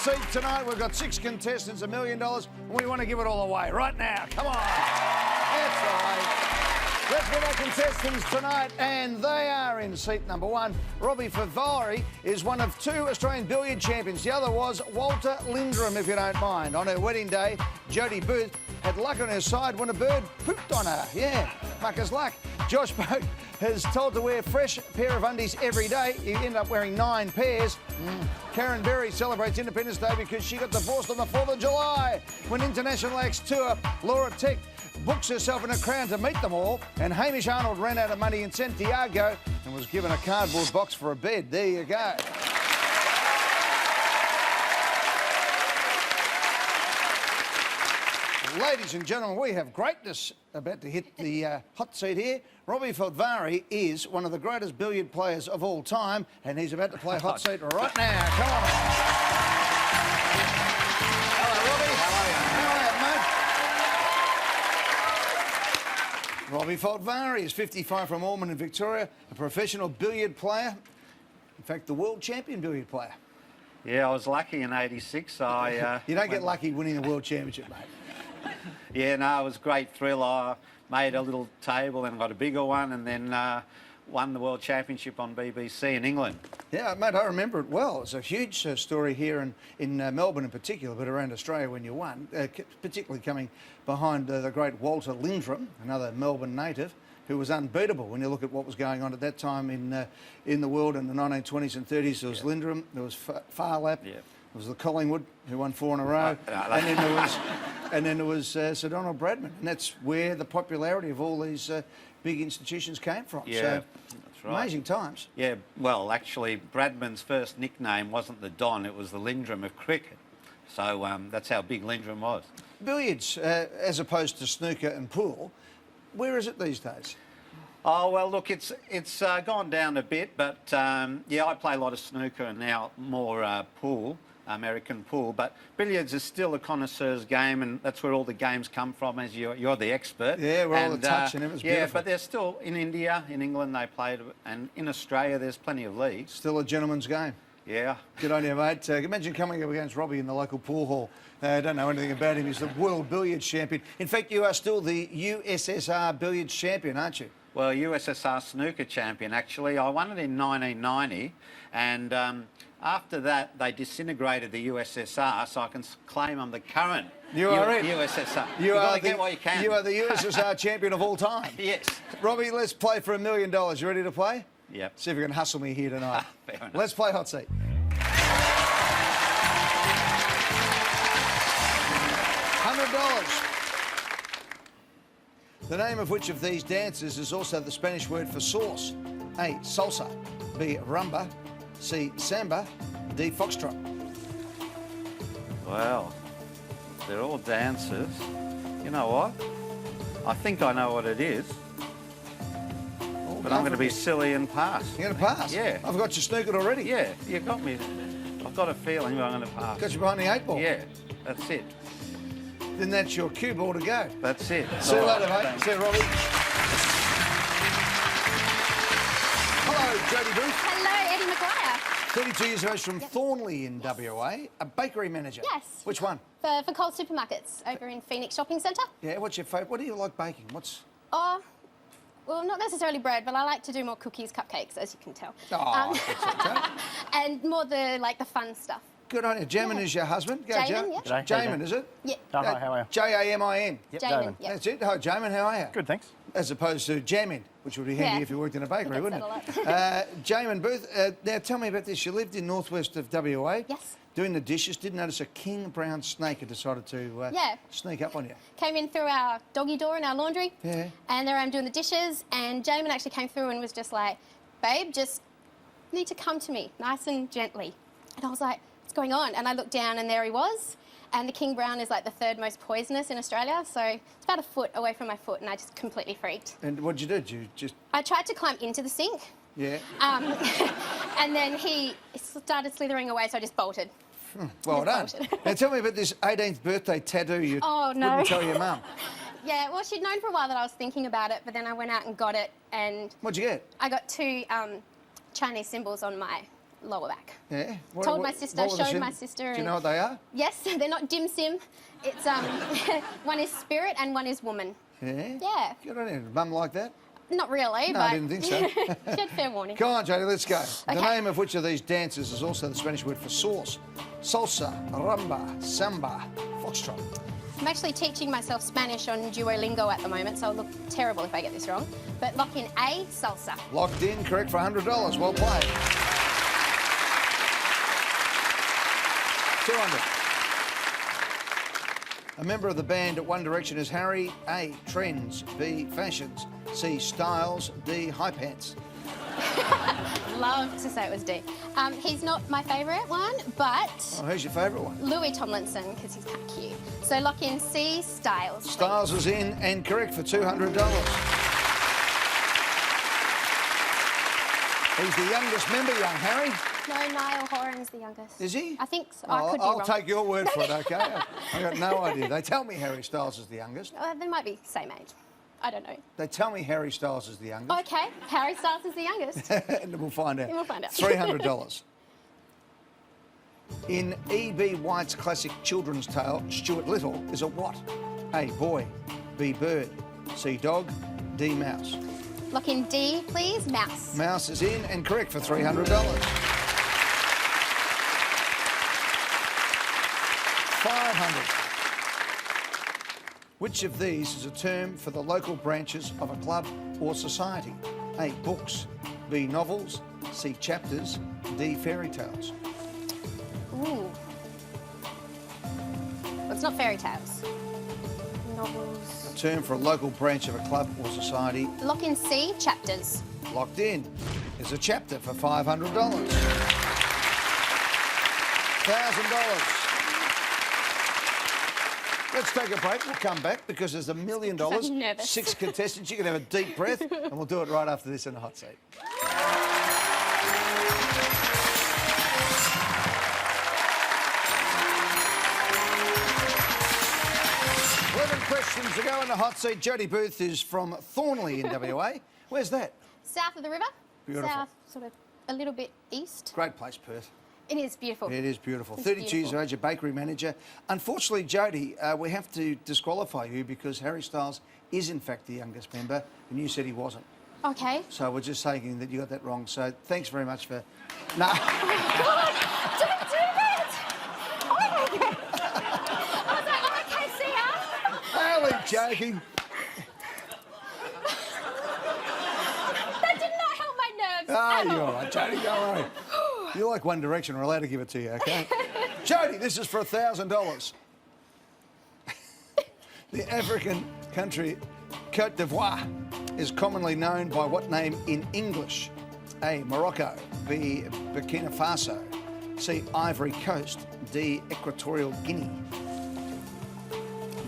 Seat tonight. We've got 6 contestants, $1 million, and we want to give it all away right now. Come on. That's right. Let's get our contestants tonight, and they are in seat number 1. Robbie Favari is one of 2 Australian billiard champions. The other was Walter Lindrum, if you don't mind. On her wedding day, Jodie Booth had luck on her side when a bird pooped on her. Yeah, mucker's luck. Josh Boat is told to wear a fresh pair of undies every day. You end up wearing 9 pairs. Karen Berry celebrates Independence Day because she got divorced on the 4th of July. When International Acts tour, Laura Tech books herself in a crown to meet them all. And Hamish Arnold ran out of money in Santiago and was given a cardboard box for a bed. There you go. Ladies and gentlemen, we have greatness about to hit the hot seat here. Robbie Favari is one of the greatest billiard players of all time, and he's about to play hot seat right now. Come on. Hello, Robbie. How are you, mate? Robbie Favari is 55 from Ormond in Victoria, a professional billiard player. In fact, the world champion billiard player. Yeah, I was lucky in '86. You don't get lucky winning the world championship, mate. Yeah, no, it was a great thrill. I made a little table and got a bigger one, and then won the World Championship on BBC in England. Yeah, mate, I remember it well. It's a huge story here in Melbourne in particular, but around Australia when you won, particularly coming behind the great Walter Lindrum, another Melbourne native, who was unbeatable when you look at what was going on at that time in the world in the 1920s and 30s. There was Lindrum, there was Farlap. Yeah. It was the Collingwood, who won 4 in a row, and then there was Sir Donald Bradman, and that's where the popularity of all these big institutions came from. Yeah, so, that's right. Amazing times. Yeah, well, actually, Bradman's first nickname wasn't the Don, it was the Lindrum of cricket. So that's how big Lindrum was. Billiards, as opposed to snooker and pool, where is it these days? Oh, well, look, it's gone down a bit, but, yeah, I play a lot of snooker and now more pool. American pool, but billiards is still a connoisseur's game, and that's where all the games come from, as you're the expert. Yeah, we're all the touch, and it was beautiful. Yeah, but there's still, in India, in England, they played, and in Australia, there's plenty of leagues. Still a gentleman's game. Yeah. Good on you, mate. Imagine coming up against Robbie in the local pool hall. I don't know anything about him. He's the world billiards champion. In fact, you are still the USSR billiards champion, aren't you? Well, USSR snooker champion, actually. I won it in 1990, and after that, they disintegrated the USSR, so I can claim I'm the current USSR. You are get what you can. You are the USSR champion of all time. Yes. Robbie, let's play for $1 million. You ready to play? Yep. See if you can hustle me here tonight. Fair enough. Let's play hot seat. $100. The name of which of these dances is also the Spanish word for sauce? A, salsa. B, rumba. C, samba. D, foxtrot. Well, they're all dancers. You know what? I think I know what it is. But I'm going to be silly and pass. You're going to pass? Yeah. I've got you snookered already. Yeah, you got me. I've got a feeling I'm going to pass. Got you behind the 8 ball? Yeah, that's it. Then that's your cue ball to go. That's it. See you later, mate. See you, Robbie. Hello, Jodie Booth. Hello, Eddie McGuire. 32 years of age from Thornley in WA. A bakery manager. Yes. Which one? For Coles Supermarkets over in Phoenix Shopping Centre. Yeah, what's your favourite? What do you like baking? What's... Oh, well, not necessarily bread, but I like to do more cookies, cupcakes, as you can tell. Oh, that's okay. And more the fun stuff. Good on you. Jamin is your husband. Go, Jamin, yeah. Jamin, is it? Yeah. Oh, hi, how are you? Jamin. Yep, Jamin, yeah. That's it. Hi, Jamin, how are you? Good, thanks. As opposed to Jamin, which would be handy if you worked in a bakery, wouldn't it? Jamin Booth, now tell me about this. You lived in northwest of WA. Yes. Doing the dishes. Didn't notice a king brown snake had decided to sneak up on you. Came in through our doggy door in our laundry. Yeah. And there I'm doing the dishes, and Jamin actually came through and was just like, babe, just need to come to me, nice and gently. And I was like, what's going on? And I looked down, and there he was. And the king brown is like the 3rd most poisonous in Australia, so it's about a foot away from my foot, and I just completely freaked. And what'd you do? Did you just... I tried to climb into the sink. Yeah. And then he started slithering away, so I just bolted. Well done. Now tell me about this 18th birthday tattoo you wouldn't tell your mum. Yeah, well, she'd known for a while that I was thinking about it, but then I went out and got it, and... What'd you get? I got 2 Chinese symbols on my lower back. Yeah. Told my sister, what were the showed my sym- sister. Do you know what they are? Yes, they're not dim sim. It's one is spirit and one is woman. Yeah. Yeah. Good on you. Mum like that? Not really, No, but I didn't think so. she had fair warning. Come on, Jodie, let's go. The Okay. name of which of these dances is also the Spanish word for sauce? Salsa, rumba, samba, foxtrot. I'm actually teaching myself Spanish on Duolingo at the moment, so I'll look terrible if I get this wrong. But lock in A, salsa. Locked in, correct for $100. Well played. 200. A member of the band One Direction is Harry. A, trends. B, fashions. C, styles. D, high pants. Love to say it was D. He's not my favourite one, but Oh, who's your favourite one? Louis Tomlinson, because he's kind of cute. So lock in C, styles. please. Styles is in and correct for $200. He's the youngest member, young Harry. No, Niall Horan's the youngest. Is he? I think so. I could be I'll wrong. take your word for it, okay? I've got no idea. They tell me Harry Styles is the youngest. They might be same age. I don't know. They tell me Harry Styles is the youngest. Okay, Harry Styles is the youngest. And we'll find out. We'll find out. $300. In E.B. White's classic children's tale, Stuart Little is a what? A, boy. B, bird. C, dog. D, mouse. Lock in D, please. Mouse. Mouse is in and correct for $300. 500. Which of these is a term for the local branches of a club or society? A, books. B, novels. C, chapters. D, fairy tales. Ooh. Well, it's not fairy tales. Novels. A term for a local branch of a club or society. Lock in C, chapters. Locked in is a chapter for $500. $1,000. Let's take a break. We'll come back because there's $1 million. I'm nervous. 6 contestants. You can have a deep breath, and we'll do it right after this in the hot seat. 11 questions to go in the hot seat. Jodie Booth is from Thornley in WA. Where's that? South of the river. Beautiful. South, sort of a little bit east. Great place, Perth. It is beautiful. It is beautiful. It's 32 years beautiful. of age, a bakery manager. Unfortunately, Jodie, we have to disqualify you because Harry Styles is in fact the youngest member, and you said he wasn't. Okay. So we're just saying that you got that wrong. So thanks very much for... No. Don't do that! Oh my God. I was like, oh, okay, see ya. Only joking. That did not help my nerves. Oh, at you're all. all right, Jodie, don't worry. You're like One Direction. We're allowed to give it to you, okay? Jodie, this is for $1,000. The African country Côte d'Ivoire is commonly known by what name in English? A, Morocco. B, Burkina Faso. C, Ivory Coast. D, Equatorial Guinea.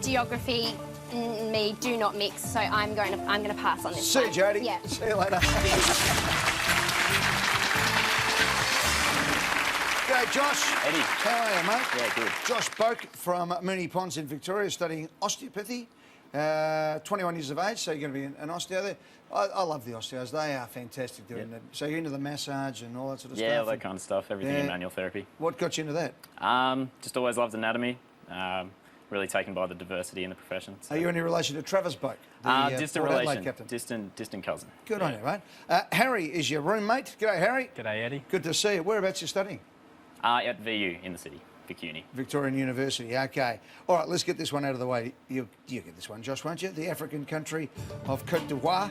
Geography and me do not mix, so I'm going to pass on this. See you, one. Jodie. Yeah. See you later. G'day, Josh. Eddie. How are you, mate? Yeah, good. Josh Boak from Moonee Ponds in Victoria, studying osteopathy. 21 years of age, so you're going to be an osteo there. I love the osteos. They are fantastic doing that. So you're into the massage and all that sort of stuff? Yeah, all that kind of stuff, everything in Yeah. manual therapy. What got you into that? Just always loved anatomy. Really taken by the diversity in the profession. So. Are you any relation to Travis Boak? the, Distant Port Adelaide relation, captain? distant cousin. Good on you, mate. Harry is your roommate. G'day, Harry. G'day, Eddie. Good to see you. Whereabouts you studying? At VU in the city, Vic Uni. Victorian University, okay. All right, let's get this one out of the way. You get this one, Josh, won't you? The African country of Côte d'Ivoire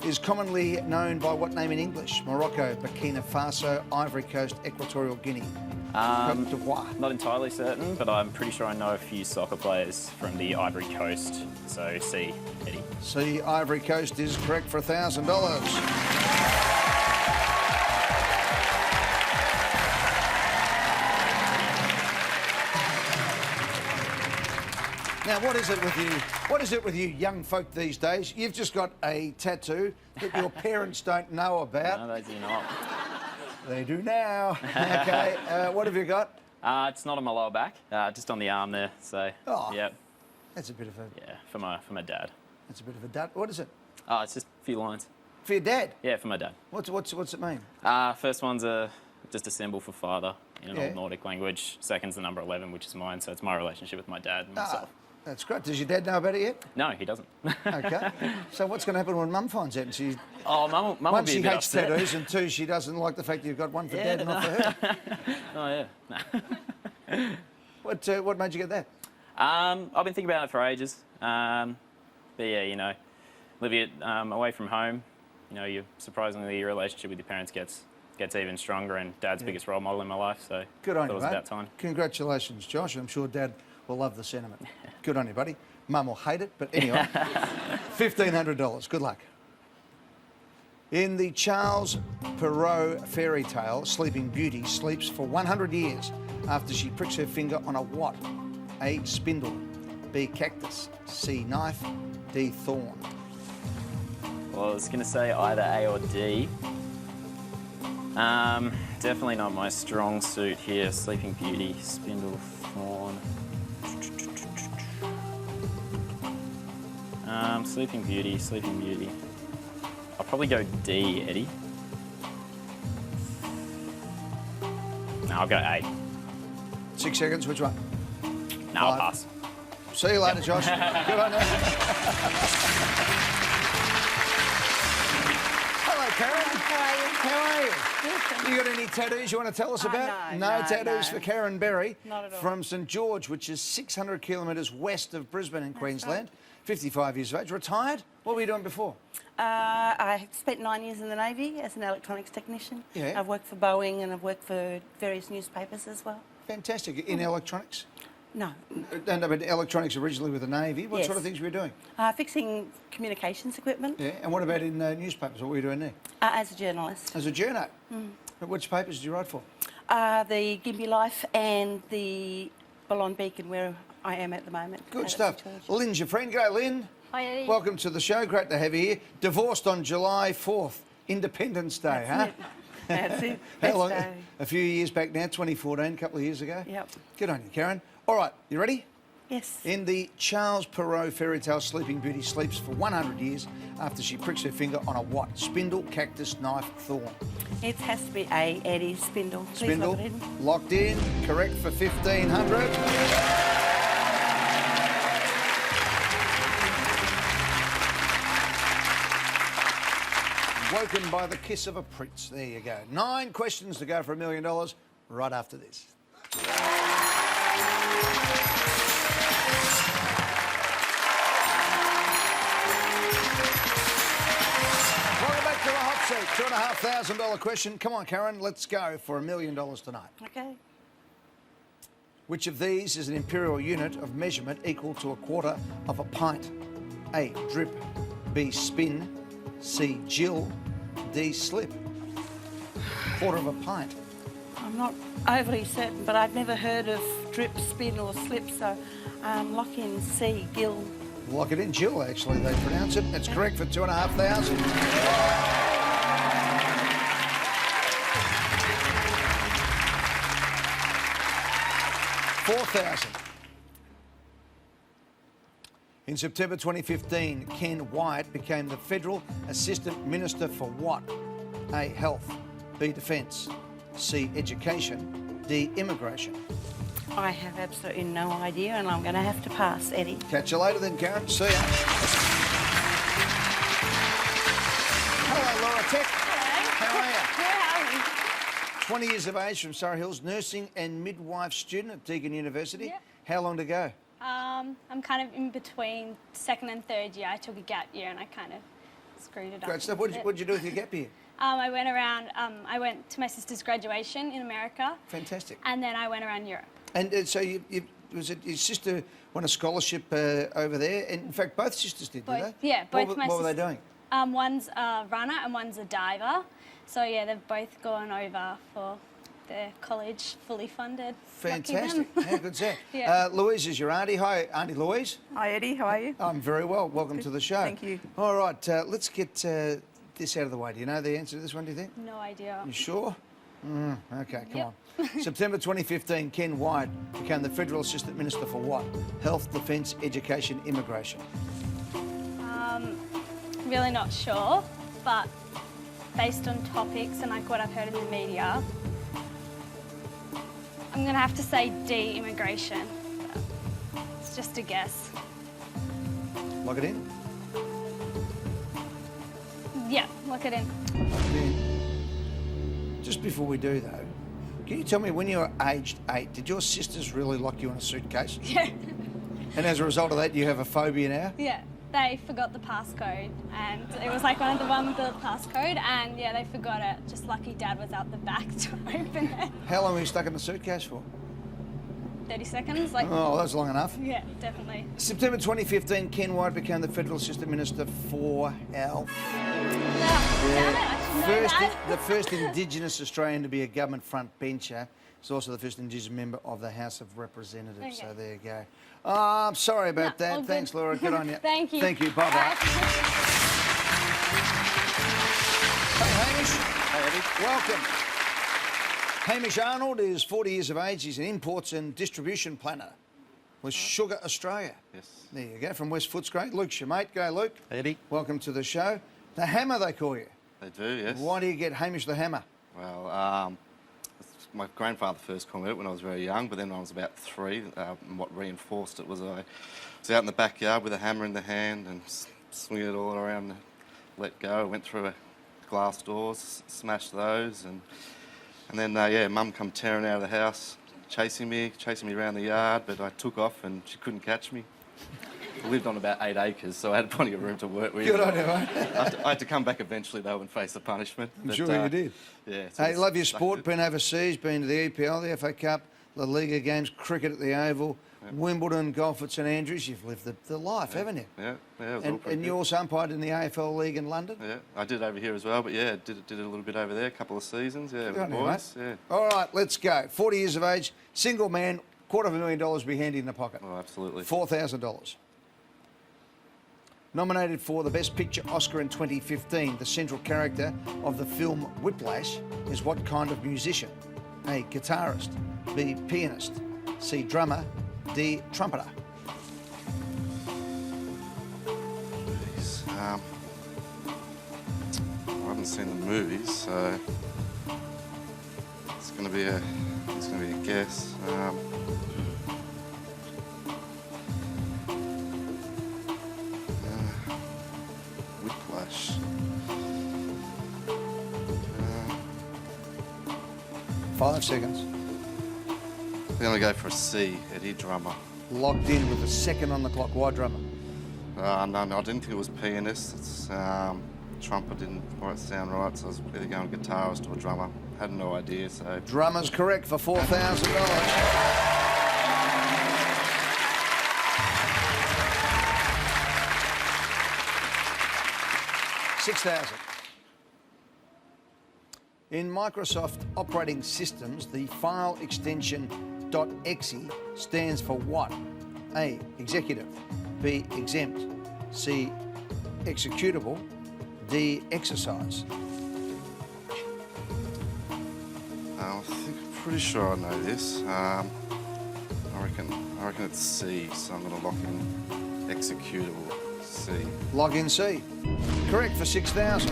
is commonly known by what name in English? Morocco, Burkina Faso, Ivory Coast, Equatorial Guinea. Côte d'Ivoire. Not entirely certain, but I'm pretty sure I know a few soccer players from the Ivory Coast. So C, Eddie. C, Ivory Coast is correct for $1,000. Now, what is it with you? What is it with you young folk these days? You've just got a tattoo that your parents don't know about. No, they do not. They do now. Okay, what have you got? It's not on my lower back, just on the arm there. So, Oh. yeah, That's a bit of a. yeah, for my dad. That's a bit of a dud. What is it? It's just a few lines. For your dad. Yeah, for my dad. What's it mean? First one's a just a symbol for father in an Yeah. old Nordic language. Second's the number 11, which is mine, so it's my relationship with my dad and myself. That's great. Does your dad know about it yet? No, he doesn't. Okay. So what's going to happen when Mum finds out? And she, Oh, Mum will one, be she a bit hates upset. tattoos, and two, she doesn't like the fact that you've got one for Dad and not for her. Oh, yeah. What made you get that? I've been thinking about it for ages. But yeah, you know, living away from home, you know, surprisingly your relationship with your parents gets even stronger, and Dad's biggest role model in my life. So Good on thought you, it was mate. about time. Congratulations, Josh. I'm sure Dad will love the sentiment. Good on you, buddy. Mum will hate it, but anyway, $1,500. Good luck. In the Charles Perrault fairy tale, Sleeping Beauty sleeps for 100 years after she pricks her finger on a what? A. Spindle. B. Cactus. C. Knife. D. Thorn. Well, I was going to say either A or D. Definitely not my strong suit here. Sleeping Beauty, Spindle, Thorn. Sleeping Beauty, Sleeping Beauty. I'll probably go D, Eddie. No, I'll go A. 6 seconds, which one? No, I'll 5. pass. See you later, Josh. Good on you. Hello, Karen. How are you? You got any tattoos you want to tell us about? No, tattoos for Karen Berry. Not at all. From St George, which is 600 kilometres west of Brisbane in Queensland. 55 years of age. Retired? What were you doing before? I spent 9 years in the Navy as an electronics technician. Yeah. I've worked for Boeing and I've worked for various newspapers as well. Fantastic. In electronics? No, No, but electronics originally with the Navy. What Yes. sort of things were you doing? fixing communications equipment Yeah. And what about in newspapers? What were you doing there? as a journalist. As a journo? Which papers did you write for? The Gympie Life and the Ballon Beacon, where I am at the moment. Good at stuff. St George. Lynn's your friend. G'day, Lynn. Hi, Eddie. Welcome to the show. Great to have you here. Divorced on July 4th, Independence Day, huh? That's it. How Best long? day. A few years back now, 2014, a couple of years ago. Yep. Good on you, Karen. All right, you ready? Yes. In the Charles Perrault fairy tale, Sleeping Beauty sleeps for 100 years after she pricks her finger on a what? Spindle, cactus, knife, thorn. It has to be A, Eddie, Spindle. Please Spindle, lock it in. locked in, correct for 1,500. Woken by the kiss of a prince. There you go. 9 questions to go for $1 million right after this. Welcome back to the hot seat. $2,500 question. Come on, Karen, let's go for $1 million tonight. Okay. Which of these is an imperial unit of measurement equal to a quarter of a pint? A. Drip. B. Spin. C. Jill. D. Slip. Quarter of a pint. I'm not overly certain, but I've never heard of drip, spin or slip, so lock in C, Gill. Lock it in, Jill, actually, they pronounce it. That's correct for $2,500. $4,000. In September 2015, Ken White became the Federal Assistant Minister for what? A. Health. B. Defence. C. Education. D. Immigration. I have absolutely no idea, and I'm going to have to pass, Eddie. Catch you later then, Karen. See ya. Hello, Laura Tech. How are you? 20 years of age from Surrey Hills, nursing and midwife student at Deakin University. Yep. How long to go? I'm kind of in between second and third year. I took a gap year and I kind of screwed it up. Great stuff. a What bit. did you do with your gap year? I went around, I went to my sister's graduation in America Fantastic. and then I went around Europe. And so was it your sister won a scholarship over there? And in fact, both sisters did, did Both, they? yeah, both What, my what were they sisters. doing? One's a runner and one's a diver. So yeah, they've both gone over for their college, fully funded. Lucky them. Fantastic. How good's that? Yeah. Louise is your auntie. Hi, Auntie Louise. Hi Eddie, how are you? I'm very well. Welcome to the show. Thank you. All right, let's get this out of the way. Do you know the answer to this one, do you think? No idea. You sure? Okay, come Yep. on. September 2015, Ken White became the Federal Assistant Minister for what? Health, Defence, Education, Immigration. Really not sure, but based on topics and like what I've heard in the media, I'm going to have to say D, immigration. It's just a guess. Lock it in. Yeah, lock it in. Just before we do, though, can you tell me when you were aged 8, did your sisters really lock you in a suitcase? Yeah. And as a result of that, you have a phobia now? Yeah, they forgot the passcode, and it was like one of the one with the passcode, and yeah, they forgot it. Just lucky Dad was out the back to open it. How long were you stuck in the suitcase for? 30 seconds, like. Oh, that's long enough. Yeah, definitely. September 2015, Ken White became the Federal Assistant Minister for Health. Damn it, I should know that. The first Indigenous Australian to be a government front bencher. He's also the first Indigenous member of the House of Representatives. Okay. So there you go. Oh, I'm sorry about No, all that. good. Thanks, Laura. Good on you. Thank you. Thank you. Bye-bye. Bye. Hey, Hamish. Hey, Eddie. Welcome. Hamish Arnold is 40 years of age. He's an imports and distribution planner with Sugar Australia. Yes. There you go, from West Footscray. Luke's your mate. Go, Luke. Hey, Eddie. Welcome to the show. The Hammer, they call you. They do, yes. Why do you get Hamish the Hammer? Well, my grandfather first called me it when I was very young, but then when I was about 3, and what reinforced it was I was out in the backyard with a hammer in the hand and swinging it all around, let go. I went through a glass doors, smashed those, and then, yeah, Mum come tearing out of the house, chasing me around the yard, but I took off and she couldn't catch me. I lived on about 8 acres, so I had plenty of room to work with. Good on you, mate. I had to come back eventually, though, and face the punishment. I'm sure you did. Yeah. So Hey, it's love your stuck sport, with- been overseas, been to the EPL, the FA Cup, La Liga games, cricket at the Oval, Wimbledon, golf at St Andrews. You've lived the life, haven't you? Yeah, it was all And, pretty and good. you also umpired in the AFL League in London? Yeah, I did over here as well, but yeah, did it a little bit over there, a couple of seasons, yeah, with Good the on you, boys. mate. Yeah. All right, let's go. 40 years of age, single man, $250,000 be handy in the pocket. Oh, absolutely. $4,000. Nominated for the Best Picture Oscar in 2015, the central character of the film Whiplash is what kind of musician? A, guitarist. B, pianist. C, drummer. D, trumpeter. Jeez, I haven't seen the movies, so it's going to be a guess. Whiplash. 5 seconds. I'm going to go for a C, Eddie, drummer. Locked in with a second on the clock. Why drummer? No, I didn't think it was pianist. It's, trumpet didn't quite sound right, so I was either going guitarist or drummer. Had no idea, so... Drummer's correct for $4,000. 6,000. In Microsoft operating systems, the file extension .exe stands for what? A, executive. B, exempt. C, executable. D, exercise. I'm pretty sure I know this. I reckon it's C, so I'm going to lock in executable. C. Log in C. Correct for 6,000.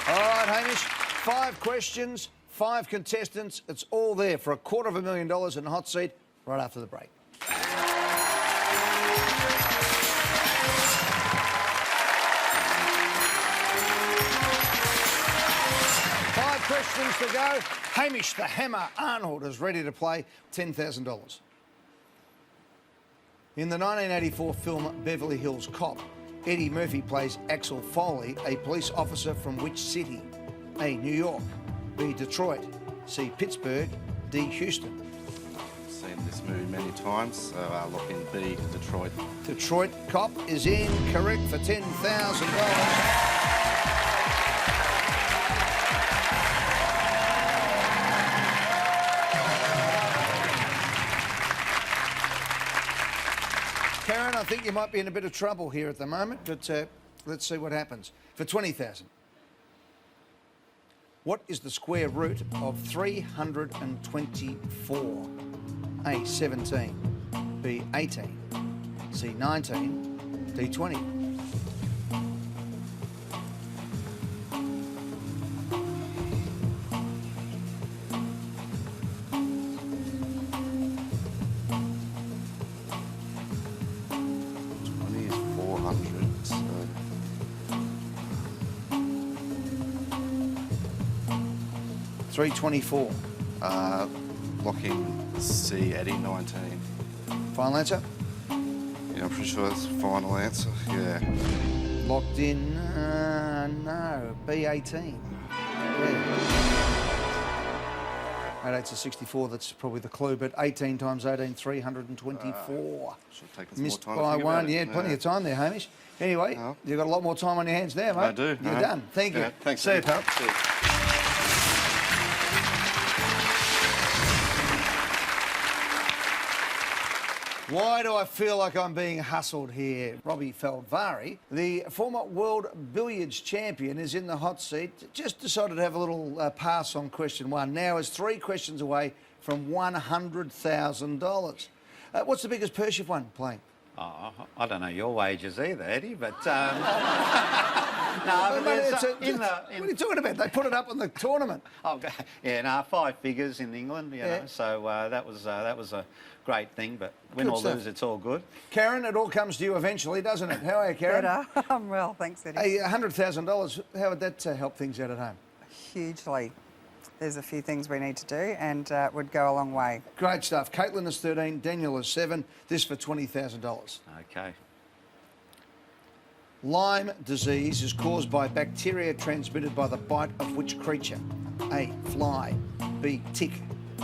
All right, Hamish. 5 questions, 5 contestants. It's all there for $250,000 in Hot Seat right after the break. 5 questions to go. Hamish the Hammer Arnold is ready to play $10,000. In the 1984 film Beverly Hills Cop, Eddie Murphy plays Axel Foley, a police officer from which city? A, New York. B, Detroit. C, Pittsburgh. D, Houston. I've seen this movie many times, so I'll lock in B, Detroit. Detroit Cop is incorrect for $10,000. Karen, I think you might be in a bit of trouble here at the moment, but let's see what happens. For $20,000. What is the square root of 324? A, 17. B, 18. C, 19. D, 20. 324. Lock in C, Eddie, 19. Final answer? Yeah, I'm pretty sure that's the final answer. Yeah. Locked in, no, B18. Yeah. 88 to 64, that's probably the clue, but 18 times 18, 324. Should have taken some Missed more time to by think about one. it. Yeah, plenty of time there, Hamish. Anyway, Oh. you've got a lot more time on your hands now, mate. I do. You're I do. done. Thank you. Yeah, thanks. See you, Eddie. pal. See you. Why do I feel like I'm being hustled here? Robbie Feldvari, the former world billiards champion, is in the hot seat. Just decided to have a little pass on question one. Now is 3 questions away from $100,000. What's the biggest purse you've won playing? Oh, I don't know your wages either, Eddie, but no, but Mate, there's, what are you talking about? They put it up on the tournament. Oh, yeah, no, 5 figures in England, you Yeah. know, so that was a great thing, but win Good or stuff. lose, it's all good. Karen, it all comes to you eventually, doesn't it? How are you, Karen? Better. I'm well, thanks, Eddie. Hey, $100,000, how would that help things out at home? Hugely. There's a few things we need to do and it would go a long way. Great stuff. Caitlin is 13, Daniel is 7. This for $20,000. Okay. Lyme disease is caused by bacteria transmitted by the bite of which creature? A, fly, B, tick,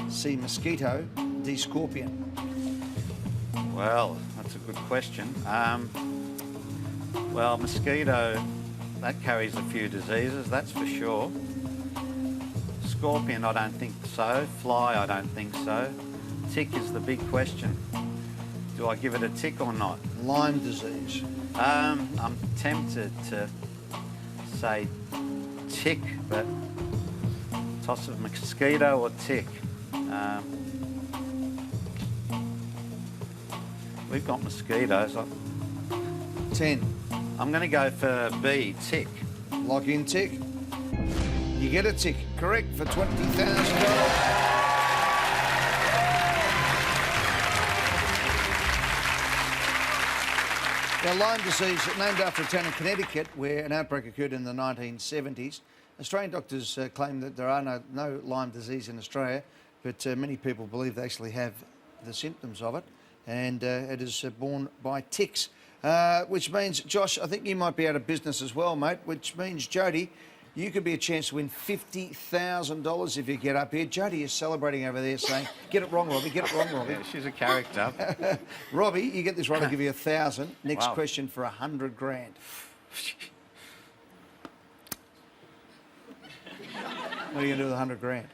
C, mosquito, D, scorpion. Well, that's a good question. Well, mosquito, that carries a few diseases, that's for sure. Scorpion, I don't think so. Fly, I don't think so. Tick is the big question. Do I give it a tick or not? Lyme disease. I'm tempted to say tick, but toss of mosquito or tick. We've got mosquitoes. 10. I'm going to go for B, tick. Lock in tick. You get a tick. Correct for $20,000. Now, Lyme disease, named after a town in Connecticut where an outbreak occurred in the 1970s. Australian doctors claim that there are no Lyme disease in Australia, but many people believe they actually have the symptoms of it, and it is borne by ticks, which means, Josh, I think you might be out of business as well, mate, which means, Jody, you could be a chance to win $50,000 if you get up here. Jody is celebrating over there saying, get it wrong, Robbie, get it wrong, Robbie. Yeah, she's a character. Robbie, you get this right, I'll give you 1,000. Next Wow. question for 100 grand. What are you going to do with 100 grand?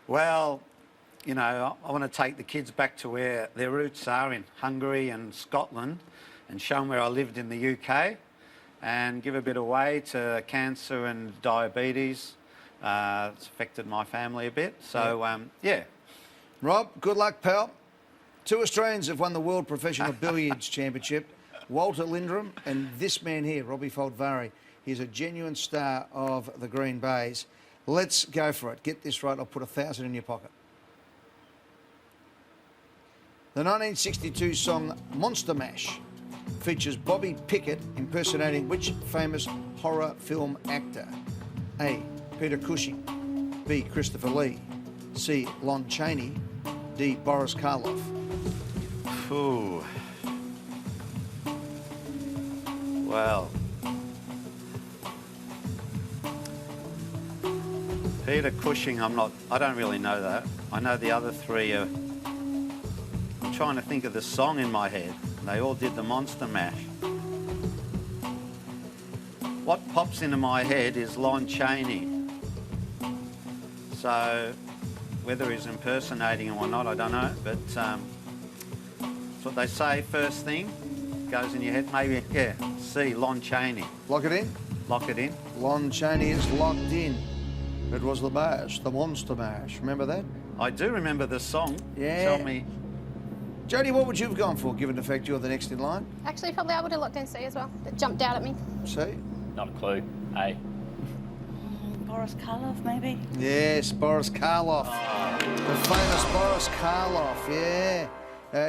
Well, you know, I want to take the kids back to where their roots are in Hungary and Scotland and show them where I lived in the UK and give a bit away to cancer and diabetes. It's affected my family a bit. So, yeah. Rob, good luck, pal. 2 Australians have won the World Professional Billiards Championship. Walter Lindrum and this man here, Robbie Feldvari. He's a genuine star of the Green Bays. Let's go for it. Get this right, I'll put 1,000 in your pocket. The 1962 song Monster Mash features Bobby Pickett impersonating which famous horror film actor? A, Peter Cushing, B, Christopher Lee, C, Lon Chaney, D, Boris Karloff. Ooh. Well. Peter Cushing, I don't really know that. I know the other 3 are... I'm trying to think of the song in my head. They all did the Monster Mash. What pops into my head is Lon Chaney. So, whether he's impersonating him or not, I don't know. But that's what they say first thing. Goes in your head. Maybe, yeah, C, Lon Chaney. Lock it in? Lock it in. Lon Chaney is locked in. It was the mash, the Monster Mash. Remember that? I do remember the song. Yeah. Tell me. Jodie, what would you have gone for, given the fact you're the next in line? Actually, probably I would have locked in C as well. It jumped out at me. C? Not a clue. A. Boris Karloff, maybe? Yes, Boris Karloff. The famous Boris Karloff, yeah.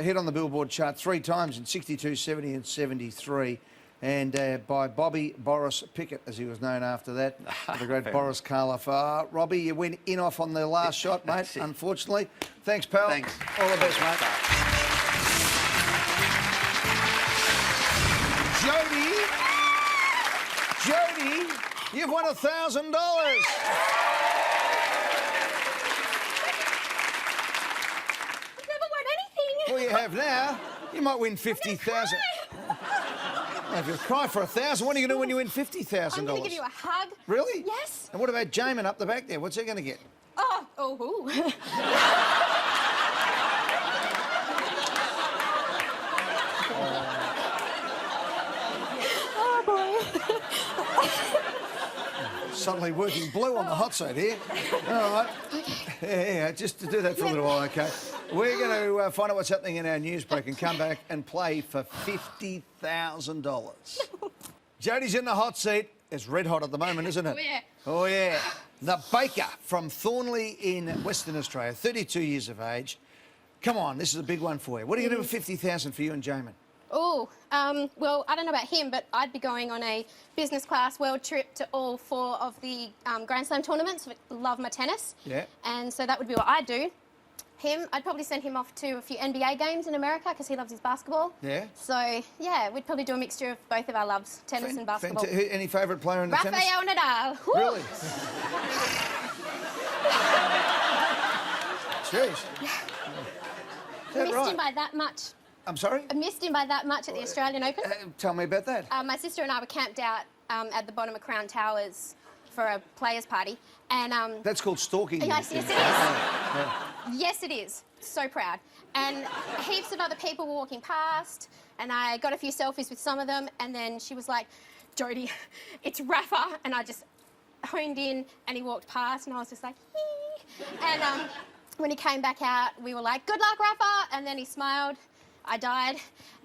Hit on the Billboard chart 3 times in 62, 70 and 73. and by Bobby Boris Pickett, as he was known after that, the great Boris Karloff. Robbie, you went in off on the last shot, mate, unfortunately. Thanks, pal. Thanks. All the best, mate. Jody, you've won $1,000. Well, you have now. You might win 50,000. If you cry for 1,000, what are you going to do when you win $50,000? I'm going to give you a hug. Really? Yes. And what about Jamin up the back there? What's he going to get? Oh. Oh, boy. Suddenly working blue on the hot seat here. All right. Yeah, just to do that for a little while, okay. We're going to find out what's happening in our news break and come back and play for $50,000. Jody's in the hot seat. It's red hot at the moment, isn't it? Oh, yeah. Oh, yeah. The baker from Thornley in Western Australia, 32 years of age. Come on, this is a big one for you. What are you going to do with $50,000 for you and Jamin? Oh, well, I don't know about him, but I'd be going on a business class world trip to all 4 of the Grand Slam tournaments. Love my tennis. Yeah. And so that would be what I'd do. Him, I'd probably send him off to a few NBA games in America because he loves his basketball. Yeah. So, yeah, we'd probably do a mixture of both of our loves, tennis and basketball. Any favourite player in the tennis? Rafael Nadal. Woo! Really? Jeez. Is I that missed right? him by that much. I'm sorry? I missed him by that much at the Australian Open. Tell me about that. My sister and I were camped out at the bottom of Crown Towers for a players' party, and That's called stalking. yes, it is. Yeah. Yes, it is. So proud. And heaps of other people were walking past, and I got a few selfies with some of them, and then she was like, "Jody, it's Rafa," and I just honed in, and he walked past, and I was just like, hee. And when he came back out, we were like, "Good luck, Rafa," and then he smiled. I died,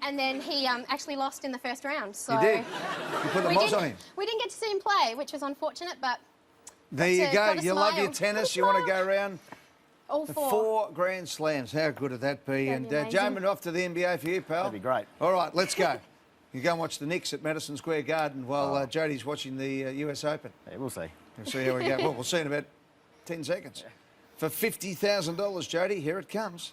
and then he actually lost in the first round. So You did? You put the moz on him? We didn't get to see him play, which was unfortunate, but There you go. got a You love your smile. tennis. You want to go around all the 4. 4 Grand Slams. How good would that be? That'd And be amazing. Jamin, off to the NBA for you, pal. That'd be great. All right, let's go. You go and watch the Knicks at Madison Square Garden while Jody's watching the US Open. Yeah, we'll see. We'll see how we go. Well, we'll see in about 10 seconds. For $50,000, Jody, here it comes.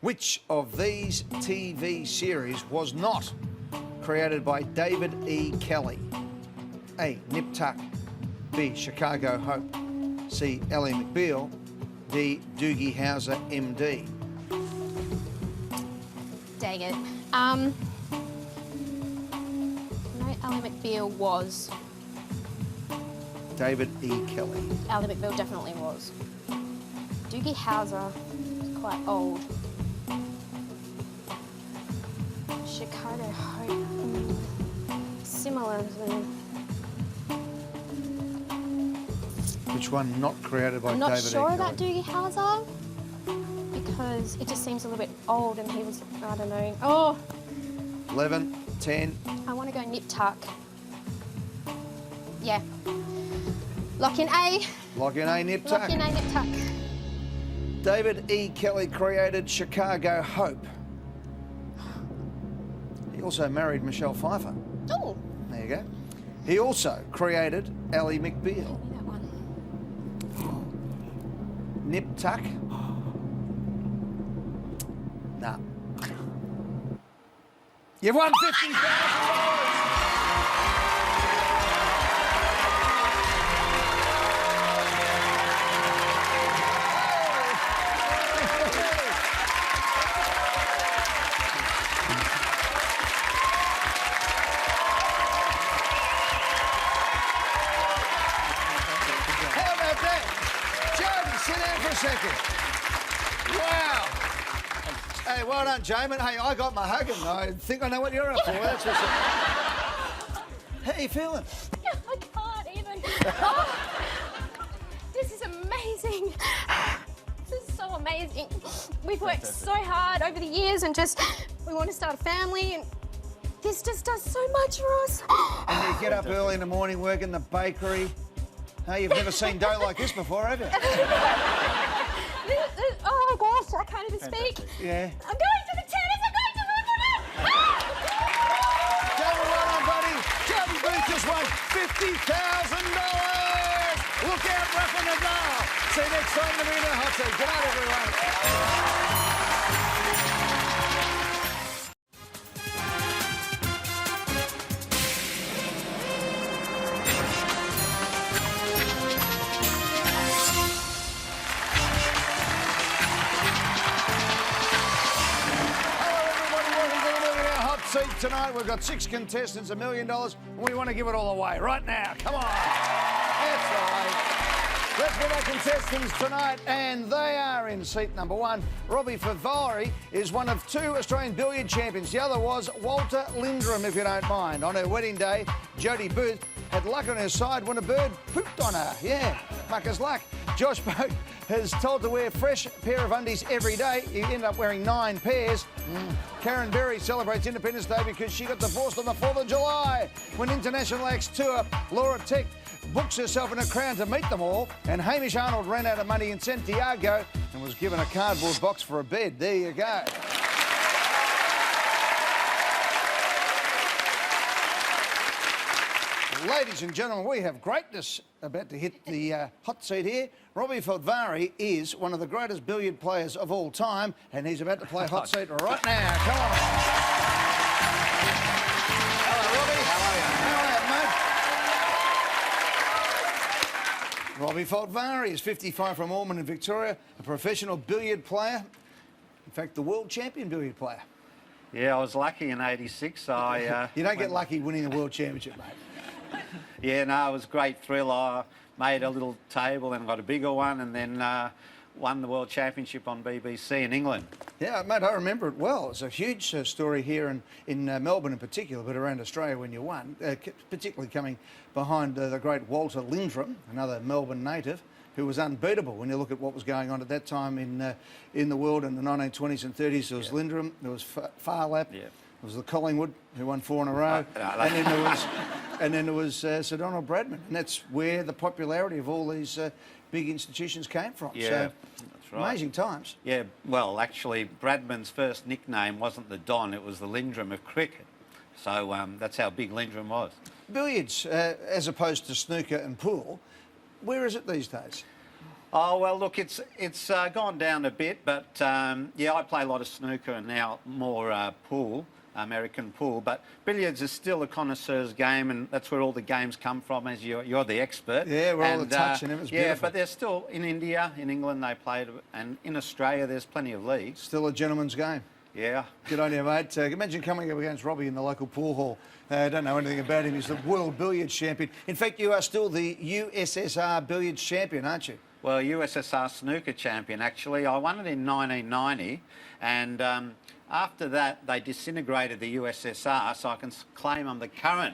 Which of these TV series was not created by David E. Kelly? A. Nip Tuck. B. Chicago Hope. C. Ellie McBeal. D. Doogie Howser, MD. Dang it. No, Ally McBeal was. David E. Kelly. Ally McBeal definitely was. Doogie Howser is quite old. Chicago Hope. Similar. Which one not created by I'm not David E. sure Kelly? about Doogie Howser because it just seems a little bit old and he was, I don't know. Oh, 11, 10. I want to go Nip Tuck. Yeah. Lock in A. Lock in A, Nip Tuck. Lock in A, Nip Tuck. David E. Kelly created Chicago Hope. He also married Michelle Pfeiffer. Oh, There you go. He also created Ally McBeal. that one. Nip Tuck. Nah. You've won $50,000. How about that? Jody, sit down for a second. Wow. Hey, well done, Jamin. Hey, I got my hug and I think I know what you're up for. That's what's up. How you feeling? I can't even. Oh, this is amazing. This is so amazing. We've worked so hard over the years and just, we want to start a family and this just does so much for us. And you get up early in the morning, work in the bakery. Hey, you've never seen dough like this before, have you? Oh gosh, I can't even speak. Yeah. I'm going to the tennis, I'm going to Wimbledon! Look out, Rafa Nadal. See you next time on the Millionaire Hotseat. Good night, everyone. Tonight we've got 6 contestants, $1 million, and we want to give it all away right now. Come on. That's right. Let's meet our contestants tonight, and they are in seat number 1. Robbie Favari is one of 2 Australian billiard champions. The other was Walter Lindrum, if you don't mind. On her wedding day, Jodie Booth had luck on her side when a bird pooped on her. Yeah, mucker's luck. Josh Boat is told to wear a fresh pair of undies every day. You end up wearing 9 pairs. Karen Berry celebrates Independence Day because she got divorced on the 4th of July. When International Acts tour, Laura Tech books herself in a crown to meet them all, and Hamish Arnold ran out of money in Santiago and was given a cardboard box for a bed. There you go. Ladies and gentlemen, we have greatness about to hit the hot seat here. Robbie Favari is one of the greatest billiard players of all time, and he's about to play hot seat right now. Come on. Hello, Robbie. How are you, mate? Robbie Favari is 55 from Ormond in Victoria, a professional billiard player. In fact, the world champion billiard player. Yeah, I was lucky in '86. You don't get lucky winning the world championship, mate. Yeah, no, it was a great thrill. I made a little table and got a bigger one, and then won the World Championship on BBC in England. Yeah, mate, I remember it well. It's a huge story here in Melbourne in particular, but around Australia when you won, particularly coming behind the great Walter Lindrum, another Melbourne native, who was unbeatable when you look at what was going on at that time in the world in the 1920s and 30s. There was Lindrum, there was Farlap. Yeah. It was the Collingwood, who won 4 in a row, and then there was Sir Donald Bradman, and that's where the popularity of all these big institutions came from. Yeah, so, that's right. Amazing times. Yeah, well, actually, Bradman's first nickname wasn't the Don, it was the Lindrum of cricket. So that's how big Lindrum was. Billiards, as opposed to snooker and pool, where is it these days? Oh, well, look, it's gone down a bit, but yeah, I play a lot of snooker and now more pool. American pool, but billiards is still a connoisseur's game, and that's where all the games come from, as you're the expert. Yeah, we're all the touch and it was beautiful. Yeah, but there's still, in India, in England they played, and in Australia there's plenty of leagues. Still a gentleman's game. Yeah. Good on you, mate. Imagine coming up against Robbie in the local pool hall. I don't know anything about him. He's the world billiards champion. In fact, you are still the USSR billiards champion, aren't you? Well, USSR snooker champion, actually. I won it in 1990, and after that, they disintegrated the USSR, so I can claim I'm the current